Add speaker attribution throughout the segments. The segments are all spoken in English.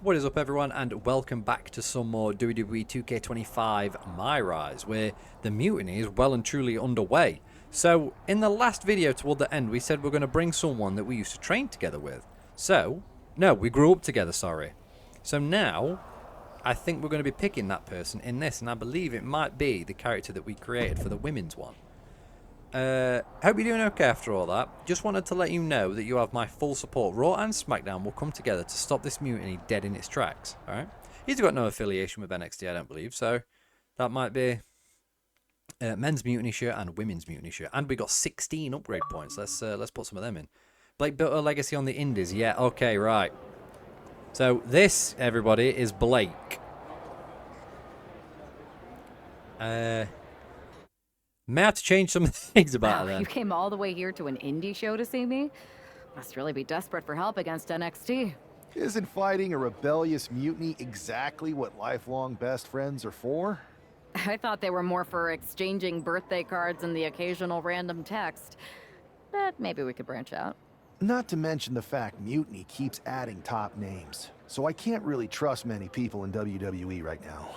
Speaker 1: What is up, everyone, and welcome back to some more WWE 2K25 MyRise, where the Mutiny is well and truly underway. So, in the last video toward the end, we said we're going to bring someone that we used to train together with. We grew up together, sorry. So now, I think we're going to be picking that person in this, and I believe it might be the character that we created for the women's one. Hope you're doing okay after all that. Just wanted to let you know that you have my full support. Raw and SmackDown will come together to stop this mutiny dead in its tracks. Alright? He's got no affiliation with NXT, I don't believe, so that might be men's mutiny shirt and women's mutiny shirt. And we got 16 upgrade points. Let's put some of them in. Blake built a legacy on the Indies. Yeah, okay, right. So this, everybody, is Blake. May I have to change some things about it then.
Speaker 2: You came all the way here to an indie show to see me? Must really be desperate for help against NXT.
Speaker 3: Isn't fighting a rebellious mutiny exactly what lifelong best friends are for?
Speaker 2: I thought they were more for exchanging birthday cards and the occasional random text. But maybe we could branch out.
Speaker 3: Not to mention the fact Mutiny keeps adding top names, so I can't really trust many people in WWE right now.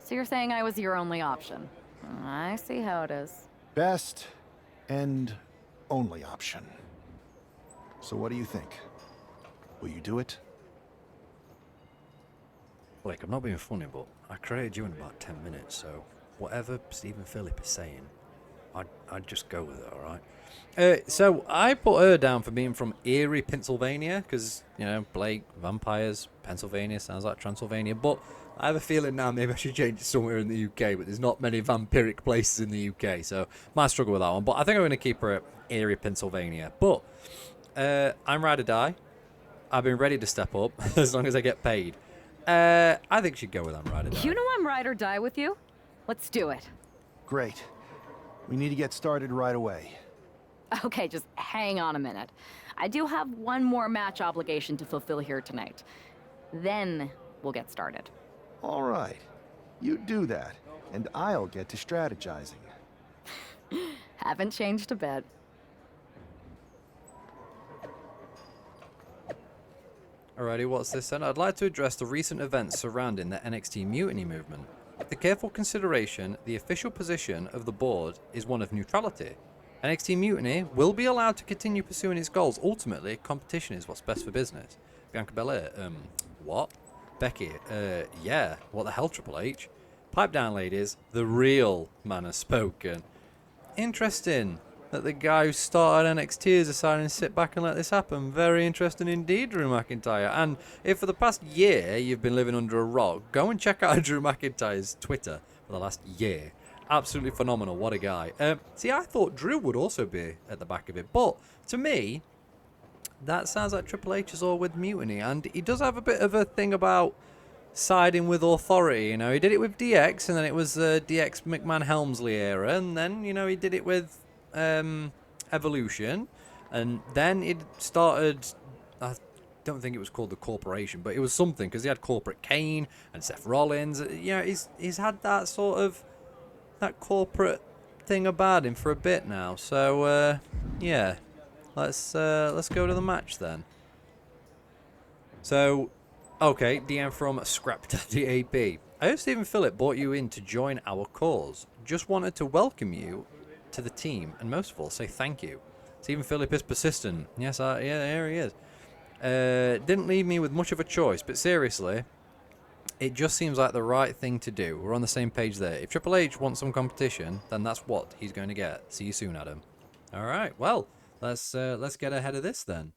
Speaker 2: So you're saying I was your only option? I see how it is.
Speaker 3: Best and only option. So what do you think? Will you do it?
Speaker 1: Blake, I'm not being funny, but I created you in about 10 minutes, so whatever Stephen Phillip is saying, I'd just go with it, alright? So I put her down for being from Erie, Pennsylvania, because, you know, Blake, vampires, Pennsylvania, sounds like Transylvania, but I have a feeling now maybe I should change it somewhere in the UK, but there's not many vampiric places in the UK, so might struggle with that one. But I think I'm going to keep her at Erie, Pennsylvania. But I'm ride or die. I've been ready to step up as long as I get paid. I think she'd go with I'm ride or die.
Speaker 2: You know I'm ride or die with you. Let's do it.
Speaker 3: Great. We need to get started right away.
Speaker 2: Okay, just hang on a minute. I do have one more match obligation to fulfill here tonight. Then we'll get started.
Speaker 3: All right. You do that, and I'll get to strategizing.
Speaker 2: Haven't changed a bit.
Speaker 1: Alrighty, what's this then? I'd like to address the recent events surrounding the NXT Mutiny movement. With the careful consideration, the official position of the board is one of neutrality. NXT Mutiny will be allowed to continue pursuing its goals. Ultimately, competition is what's best for business. Bianca Belair, what? Becky, yeah, what the hell, Triple H? Pipe down, ladies, the real man has spoken. Interesting that the guy who started NXT is deciding to sit back and let this happen. Very interesting indeed, Drew McIntyre. And if for the past year you've been living under a rock, go and check out Drew McIntyre's Twitter for the last year. Absolutely phenomenal, what a guy. See, I thought Drew would also be at the back of it, but to me, that sounds like Triple H is all with Mutiny, and he does have a bit of a thing about siding with authority. You know, he did it with DX, and then it was DX McMahon-Helmsley era, and then, you know, he did it with Evolution, and then it started, I don't think it was called the Corporation, but it was something, because he had Corporate Kane and Seth Rollins. You know, he's had that sort of, that corporate thing about him for a bit now, so, yeah. Let's go to the match then. So, okay, DM from Scrap Daddy AP. I heard Stephen Phillip brought you in to join our cause. Just wanted to welcome you to the team, and most of all, say thank you. Stephen Phillip is persistent. Yes, yeah, here he is. Didn't leave me with much of a choice, but seriously, it just seems like the right thing to do. We're on the same page there. If Triple H wants some competition, then that's what he's going to get. See you soon, Adam. All right, well. Let's get ahead of this then.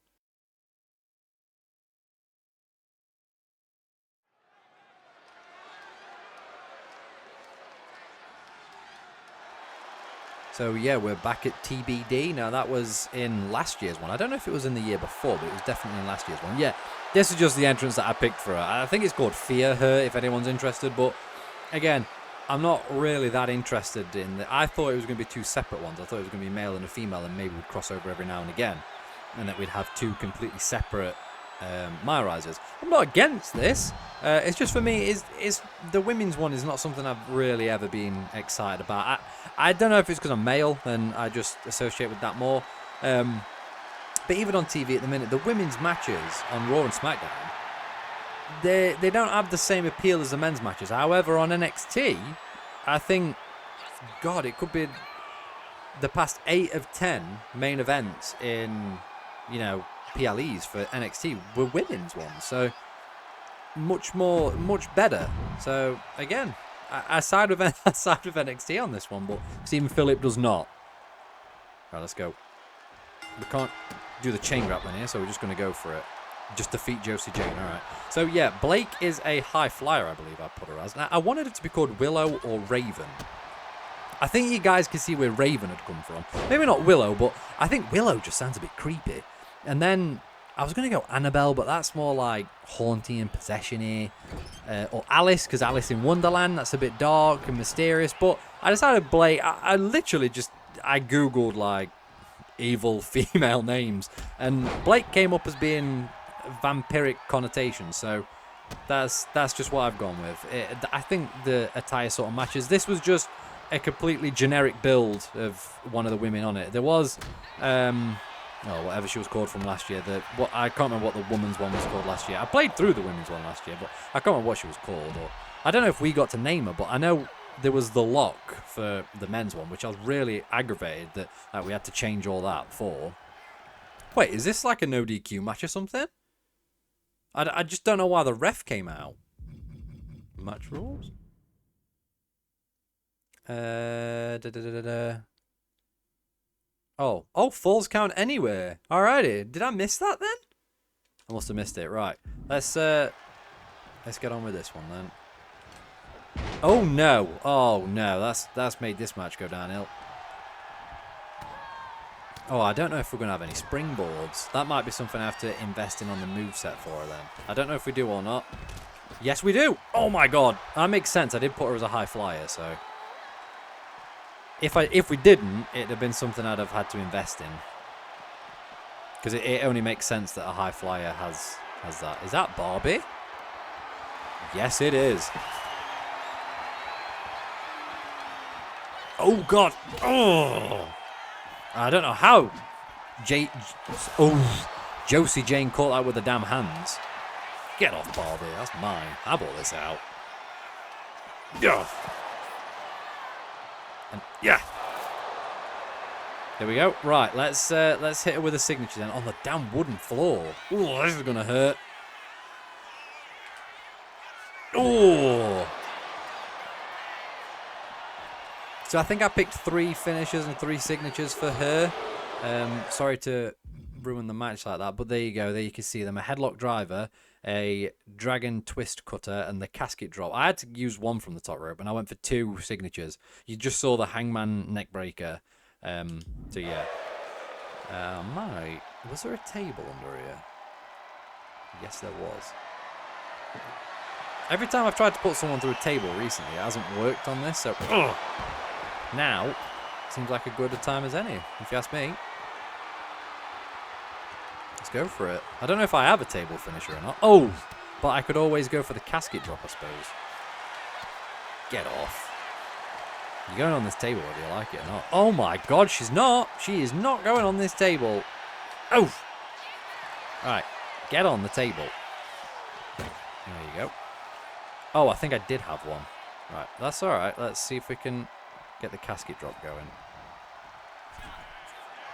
Speaker 1: So yeah, we're back at TBD. Now that was in last year's one. I don't know if it was in the year before, but it was definitely in last year's one. Yeah, this is just the entrance that I picked for her. I think it's called Fear Her, if anyone's interested. But again, I'm not really that interested in I thought it was going to be two separate ones. I thought it was going to be male and a female, and maybe we'd cross over every now and again, and that we'd have two completely separate MyRises. I'm not against this. It's just for me, is the women's one is not something I've really ever been excited about. I don't know if it's because I'm male and I just associate with that more. But even on TV at the minute, the women's matches on Raw and SmackDown they don't have the same appeal as the men's matches. However, on NXT, I think, God, it could be the past 8 of 10 main events in, you know, PLEs for NXT were women's ones. So much better. So again, I side with NXT on this one, but Stephen Phillip does not. Right, let's go. We can't do the chain grappling here, so we're just going to go for it. Just defeat Josie Jane, alright. So yeah, Blake is a high flyer, I believe I put her as. Now, I wanted it to be called Willow or Raven. I think you guys can see where Raven had come from. Maybe not Willow, but I think Willow just sounds a bit creepy. And then I was going to go Annabelle, but that's more like haunting and possession-y. Or Alice, because Alice in Wonderland, that's a bit dark and mysterious. But I decided Blake, I literally just, I Googled like evil female names. And Blake came up as being vampiric connotations, so that's just what I've gone with. I think the attire sort of matches. This was just a completely generic build of one of the women on it. There was whatever she was called from last year. I can't remember what the women's one was called last year. I played through the women's one last year, but I can't remember what she was called. Or I don't know if we got to name her, but I know there was the lock for the men's one, which I was really aggravated that we had to change all that for. Wait, is this like a no DQ match or something? I just don't know why the ref came out. Match rules? Oh, falls count anywhere. Alrighty. Did I miss that then? I must have missed it. Right. Let's get on with this one then. Oh no. Oh no. That's made this match go downhill. Oh, I don't know if we're going to have any springboards. That might be something I have to invest in on the moveset for her then. I don't know if we do or not. Yes, we do. Oh my god. That makes sense. I did put her as a high flyer, so if we didn't, it'd have been something I'd have had to invest in. Because it only makes sense that a high flyer has that. Is that Barbie? Yes, it is. Oh god. Oh. I don't know how Josie Jane caught that with the damn hands. Get off, Barbie. That's mine. I bought this out. Yeah. And yeah. There we go. Right, let's hit her with a signature then on the damn wooden floor. Ooh, this is gonna hurt. Oh. So I think I picked 3 finishes and 3 signatures for her. Sorry to ruin the match like that, but there you go. There you can see them. A headlock driver, a dragon twist cutter, and the casket drop. I had to use one from the top rope, and I went for 2 signatures. You just saw the hangman neck breaker. So yeah. Was there a table under here? Yes, there was. Every time I've tried to put someone through a table recently, it hasn't worked on this, so now seems like a good a time as any, if you ask me. Let's go for it. I don't know if I have a table finisher or not. Oh, but I could always go for the casket drop, I suppose. Get off. You're going on this table whether you like it or not. Oh my god, she's not. She is not going on this table. Oh. Alright, get on the table. There you go. Oh, I think I did have one. Right, that's alright. Let's see if we can get the casket drop going.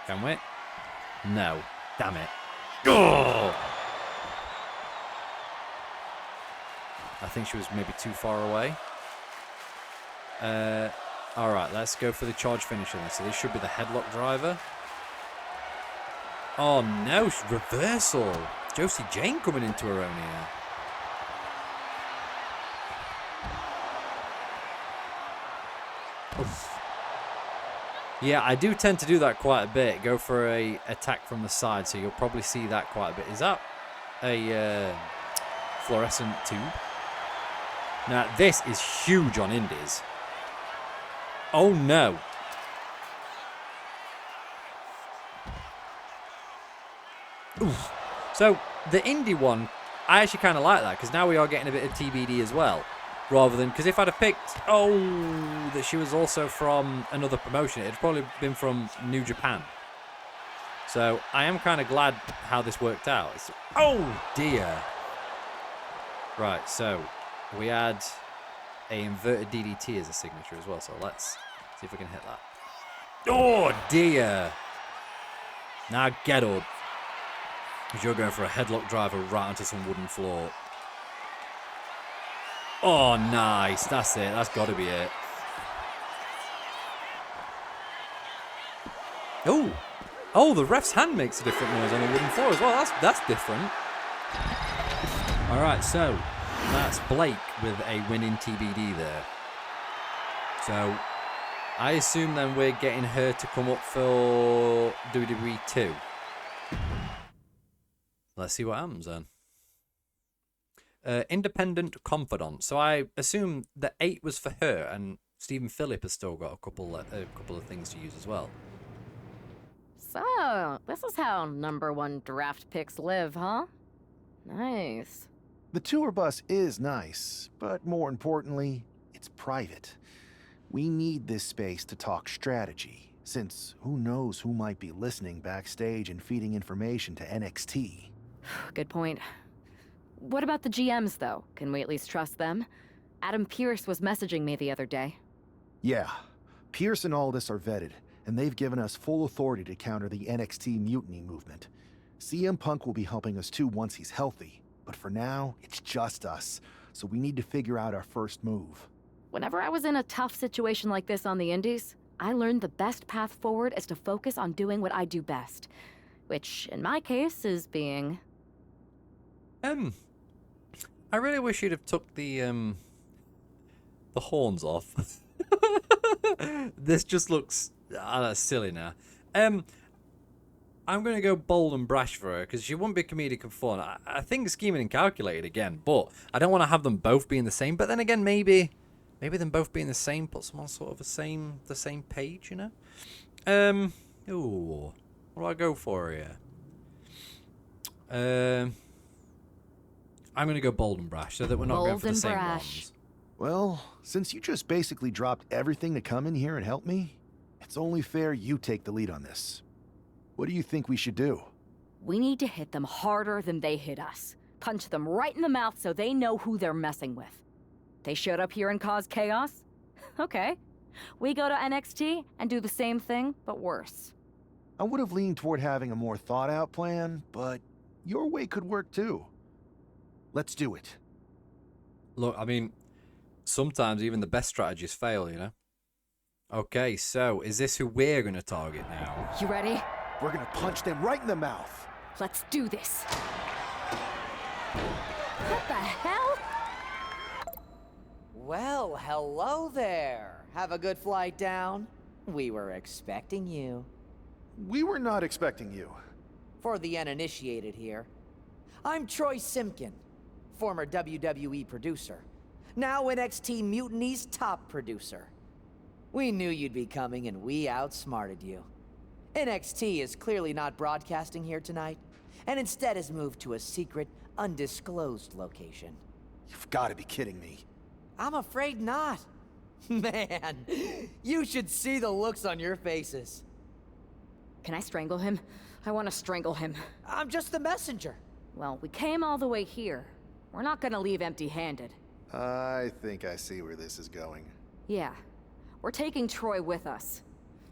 Speaker 1: Can we? No. Damn it. Oh! I think she was maybe too far away. Alright, let's go for the charge finisher then. So this should be the headlock driver. Oh no, reversal. Josie Jane coming into her own here. Oof. Yeah, I do tend to do that quite a bit. Go for a attack from the side, so you'll probably see that quite a bit. Is that a fluorescent tube? Now, this is huge on indies. Oh, no. Oof. So, the indie one, I actually kind of like that, because now we are getting a bit of TBD as well. Rather than, because if I'd have picked, that she was also from another promotion, it'd probably been from New Japan. So I am kind of glad how this worked out. Oh dear. Right, so we had a inverted DDT as a signature as well, so let's see if we can hit that. Oh, dear. Now get up. Because you're going for a headlock driver right onto some wooden floor. Oh, nice. That's it. That's got to be it. Oh. Oh, the ref's hand makes a different noise on the wooden floor as well. That's different. All right, so that's Blake with a winning TBD there. So I assume then we're getting her to come up for WWE 2. Let's see what happens then. Independent confidant. So I assume the 8 was for her, and Stephen Phillip has still got a couple of things to use as well.
Speaker 2: So, this is how #1 draft picks live, huh? Nice.
Speaker 3: The tour bus is nice, but more importantly, it's private. We need this space to talk strategy, since who knows who might be listening backstage and feeding information to NXT.
Speaker 2: Good point. What about the GMs, though? Can we at least trust them? Adam Pearce was messaging me the other day.
Speaker 3: Yeah, Pierce and Aldis are vetted, and they've given us full authority to counter the NXT Mutiny movement. CM Punk will be helping us too once he's healthy, but for now, it's just us, so we need to figure out our first move.
Speaker 2: Whenever I was in a tough situation like this on the Indies, I learned the best path forward is to focus on doing what I do best. Which, in my case, is being...
Speaker 1: I really wish you'd have took the horns off. This just looks silly now. I'm going to go bold and brash for her, because she wouldn't be comedic and fun. I think scheming and calculated again, but I don't want to have them both being the same. But then again, maybe them both being the same puts them on sort of the same page, you know? Ooh, what do I go for here? I'm going to go bold and brash so that we're not going for the same ones.
Speaker 3: Well, since you just basically dropped everything to come in here and help me, it's only fair you take the lead on this. What do you think we should do?
Speaker 2: We need to hit them harder than they hit us. Punch them right in the mouth so they know who they're messing with. They showed up here and caused chaos? Okay. We go to NXT and do the same thing, but worse.
Speaker 3: I would have leaned toward having a more thought-out plan, but your way could work too. Let's do it.
Speaker 1: Look, I mean, sometimes even the best strategies fail, you know? Okay, so is this who we're going to target now?
Speaker 2: You ready?
Speaker 3: We're gonna punch them right in the mouth.
Speaker 2: Let's do this. What the hell?
Speaker 4: Well, hello there. Have a good flight down. We were expecting you.
Speaker 3: We were not expecting you.
Speaker 4: For the uninitiated here, I'm Troy Simpkin, former WWE producer, now NXT Mutiny's top producer. We knew you'd be coming and we outsmarted you. NXT is clearly not broadcasting here tonight, and instead has moved to a secret, undisclosed location.
Speaker 3: You've got to be kidding me.
Speaker 4: I'm afraid not. Man, you should see the looks on your faces.
Speaker 2: Can I strangle him? I want to strangle him.
Speaker 4: I'm just the messenger.
Speaker 2: Well, we came all the way here. We're not gonna leave empty-handed.
Speaker 3: I think I see where this is going.
Speaker 2: Yeah. We're taking Troy with us.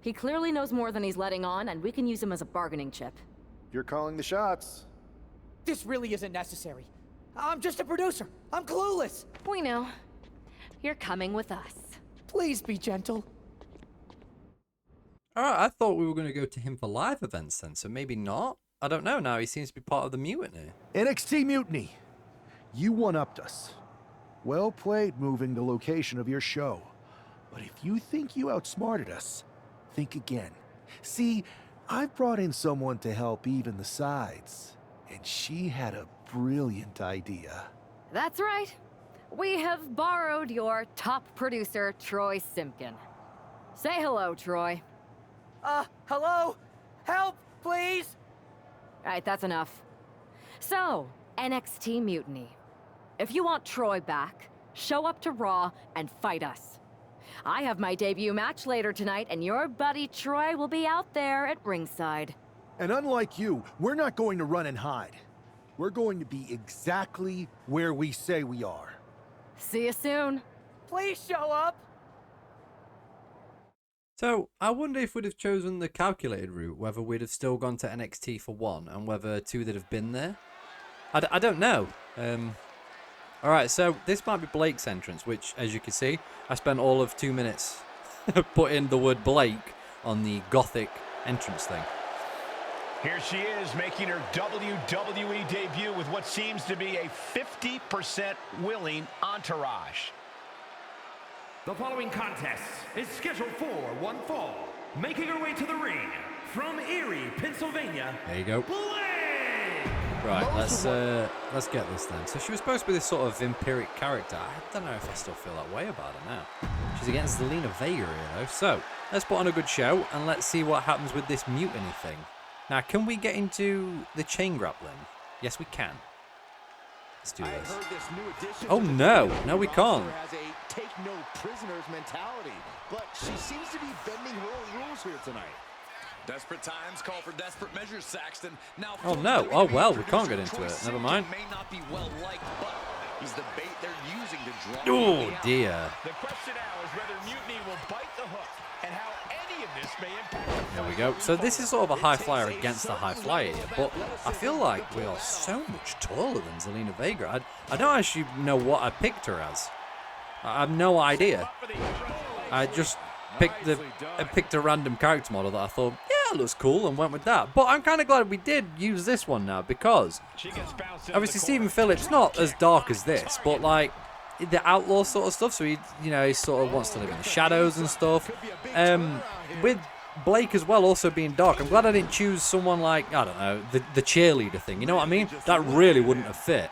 Speaker 2: He clearly knows more than he's letting on, and we can use him as a bargaining chip.
Speaker 3: You're calling the shots.
Speaker 4: This really isn't necessary. I'm just a producer. I'm clueless.
Speaker 2: We know. You're coming with us.
Speaker 4: Please be gentle.
Speaker 1: Alright, I thought we were going to go to him for live events then, so maybe not. I don't know now, he seems to be part of the Mutiny.
Speaker 3: NXT Mutiny. You one-upped us. Well played moving the location of your show. But if you think you outsmarted us, think again. See, I've brought in someone to help even the sides, and she had a brilliant idea.
Speaker 2: That's right. We have borrowed your top producer, Troy Simpkin. Say hello, Troy.
Speaker 4: Hello? Help, please?
Speaker 2: All right, that's enough. So, NXT Mutiny. If you want Troy back, show up to Raw and fight us. I have my debut match later tonight, and your buddy Troy will be out there at ringside.
Speaker 3: And unlike you, we're not going to run and hide. We're going to be exactly where we say we are.
Speaker 2: See you soon.
Speaker 4: Please show up.
Speaker 1: So, I wonder if we'd have chosen the calculated route, whether we'd have still gone to NXT for 1, and whether 2 would have been there. I don't know. Alright, so this might be Blake's entrance, which, as you can see, I spent all of 2 minutes putting the word Blake on the gothic entrance thing.
Speaker 5: Here she is, making her WWE debut with what seems to be a 50% willing entourage.
Speaker 6: The following contest is scheduled for one fall. Making her way to the ring from Erie, Pennsylvania.
Speaker 1: There you go.
Speaker 6: Blake!
Speaker 1: Right, let's get this then. So she was supposed to be this sort of vampiric character. I don't know if I still feel that way about her now. She's against Zelina Vega here though. So let's put on a good show and let's see what happens with this mutiny thing. Now, can we get into the chain grappling? Yes, we can. Let's do this. Oh no, no we can't.
Speaker 7: Has a take no prisoners mentality, but she seems to be bending her own rules here tonight.
Speaker 8: Desperate times call for desperate measures, Saxton. Now,
Speaker 1: oh no, oh well, we can't get into it. Never mind.
Speaker 8: May not be well liked, but he's the bait they're using to draw.
Speaker 1: Oh dear.
Speaker 5: The question now is whether Mutiny will bite the hook and how any of this may impact.
Speaker 1: There we go. So this is sort of a high flyer against the high flyer here, but I feel like we are so much taller than Zelina Vega. I don't actually know what I picked her as. I have no idea. I just picked a random character model that I thought, yeah, it looks cool, and went with that. But I'm kind of glad we did use this one now, because obviously Stephen Phillips not as dark as this, but like the outlaw sort of stuff. So he sort of wants to live in the shadows and stuff. With Blake as well also being dark, I'm glad I didn't choose someone like, I don't know, the cheerleader thing. You know what I mean? That really wouldn't have fit.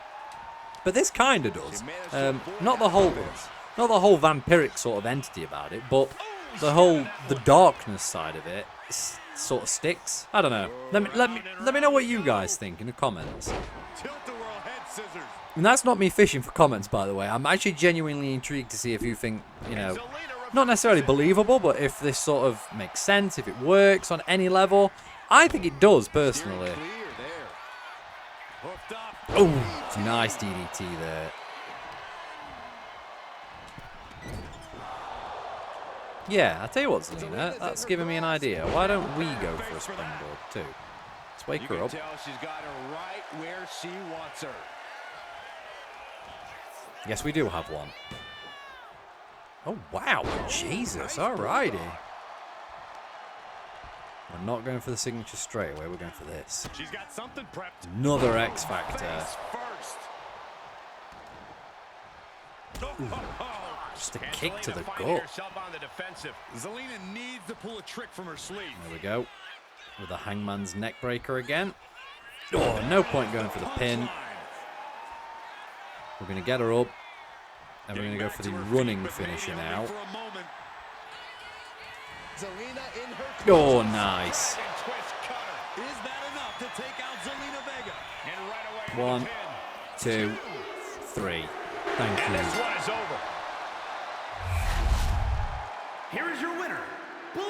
Speaker 1: But this kind of does. Not the whole vampiric sort of entity about it, but the darkness side of it sort of sticks. I don't know. Let me know what you guys think in the comments. And that's not me fishing for comments, by the way. I'm actually genuinely intrigued to see if you think, not necessarily believable, but if this sort of makes sense, if it works on any level. I think it does, personally. Oh, nice DDT there. Yeah, I tell you what, Zelina, that's giving me an idea. Why don't we go for a springboard too? Let's wake her up.
Speaker 7: She's got her right where she wants her.
Speaker 1: Yes, we do have one. Oh wow, Jesus! Alrighty. We're not going for the signature straight away. We're going for this.
Speaker 5: She's got something prepped.
Speaker 1: Another X Factor. Just a kick to the gut.
Speaker 8: Zelina needs to pull a trick from her sleeve.
Speaker 1: There we go. With the Hangman's neck breaker again. Oh, no point going for the pin. We're going to get her up. And we're going to go for the running finisher now. Oh, nice.
Speaker 8: Is that enough to take out Zelina Vega?
Speaker 1: 1, 2, 3. Thank you.
Speaker 5: This one is over.
Speaker 6: Here is your winner, Blake!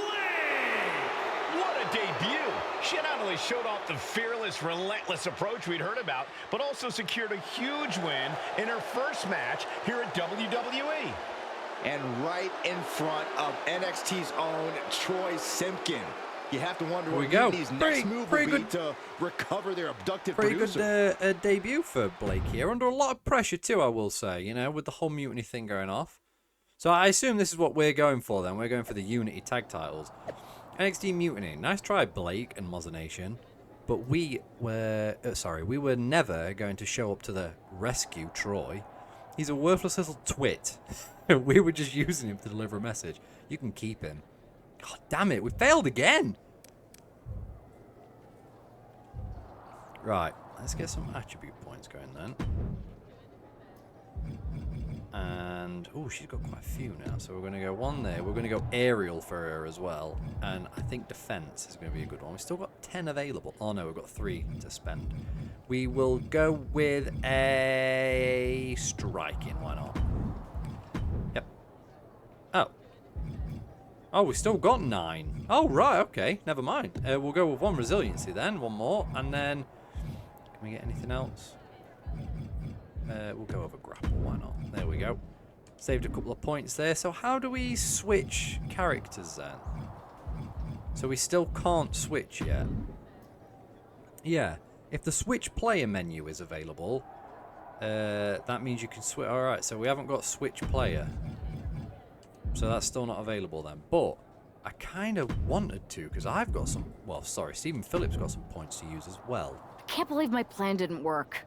Speaker 5: What a debut! She not only showed off the fearless, relentless approach we'd heard about, but also secured a huge win in her first match here at WWE.
Speaker 7: And right in front of NXT's own Troy Simpkin. You have to wonder what Mutiny's next move will be to recover their abducted producer.
Speaker 1: Pretty good debut for Blake here. Under a lot of pressure too, I will say, with the whole Mutiny thing going off. So I assume this is what we're going for then. We're going for the Unity tag titles. NXT Mutiny. Nice try, Blake and Mozza Nation. But we were never going to show up to the rescue Troy. He's a worthless little twit. We were just using him to deliver a message. You can keep him. God damn it, we failed again. Right, let's get some attribute points going then. And, oh, she's got quite a few now. So we're going to go one there. We're going to go aerial for her as well. And I think defense is going to be a good one. We've still got 10 available. Oh, no, we've got 3 to spend. We will go with a striking. Why not? Yep. Oh. Oh, we've still got 9. Oh, right, okay. Never mind. We'll go with 1 resiliency then. 1 more. And then we get anything else? We'll go over grapple, why not? There we go. Saved a couple of points there. So how do we switch characters then? So we still can't switch yet. Yeah, if the switch player menu is available, that means you can switch. Alright, so we haven't got switch player. So that's still not available then. But I kind of wanted to, because I've got some... Well, sorry, Stephen Phillips got some points to use as well.
Speaker 2: I can't believe my plan didn't work.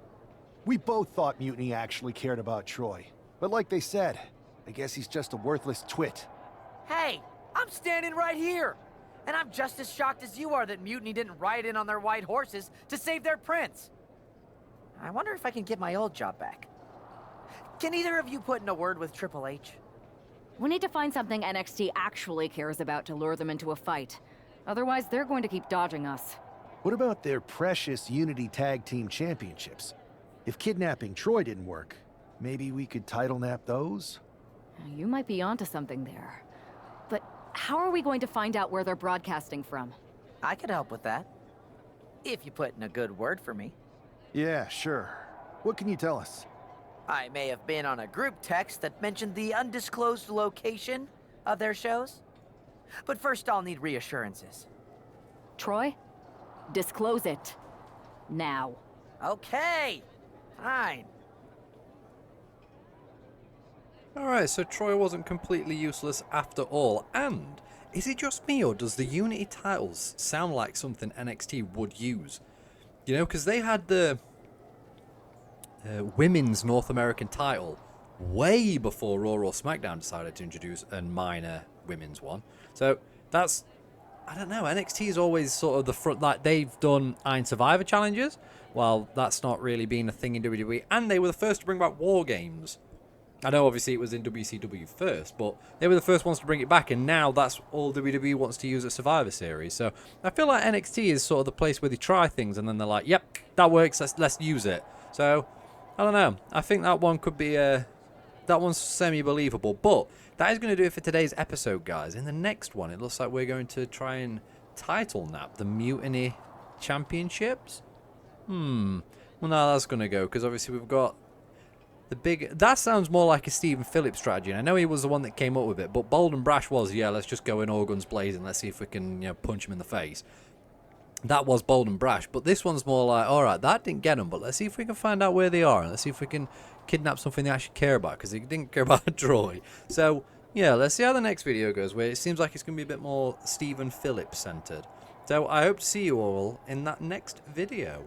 Speaker 3: We both thought Mutiny actually cared about Troy. But like they said, I guess he's just a worthless twit.
Speaker 4: Hey, I'm standing right here. And I'm just as shocked as you are that Mutiny didn't ride in on their white horses to save their prince. I wonder if I can get my old job back. Can either of you put in a word with Triple H?
Speaker 2: We need to find something NXT actually cares about to lure them into a fight. Otherwise, they're going to keep dodging us.
Speaker 3: What about their precious Unity Tag Team Championships? If kidnapping Troy didn't work, maybe we could title nap those?
Speaker 2: You might be onto something there. But how are we going to find out where they're broadcasting from?
Speaker 4: I could help with that. If you put in a good word for me.
Speaker 3: Yeah, sure. What can you tell us?
Speaker 4: I may have been on a group text that mentioned the undisclosed location of their shows. But first I'll need reassurances.
Speaker 2: Troy? Disclose it. Now.
Speaker 4: Okay. Fine.
Speaker 1: Alright, so Troy wasn't completely useless after all. And is it just me, or does the Unity titles sound like something NXT would use? You know, because they had the women's North American title way before Raw or SmackDown decided to introduce a minor women's one. So that's, I don't know, NXT is always sort of the front, like they've done Iron Survivor challenges. Well, that's not really been a thing in WWE, and they were the first to bring back War Games. I know obviously it was in WCW first, but they were the first ones to bring it back, and now that's all WWE wants to use at Survivor Series. So I feel like NXT is sort of the place where they try things and then they're like, yep, that works, let's use it. So I don't know, I think that one could be that one's semi-believable. But that is going to do it for today's episode, guys. In the next one, it looks like we're going to try and title nap the Mutiny Championships. Well, no, that's going to go, because obviously we've got the big... That sounds more like a Stephen Phillips strategy, and I know he was the one that came up with it, but Bold and Brash was, yeah, let's just go in all guns blazing, let's see if we can, you know, punch him in the face. That was Bold and Brash, but this one's more like, alright, that didn't get them, but let's see if we can find out where they are, and let's see if we can kidnap something they actually care about, because they didn't care about Troy. So, yeah, let's see how the next video goes, where it seems like it's going to be a bit more Stephen Phillips centered. So, I hope to see you all in that next video.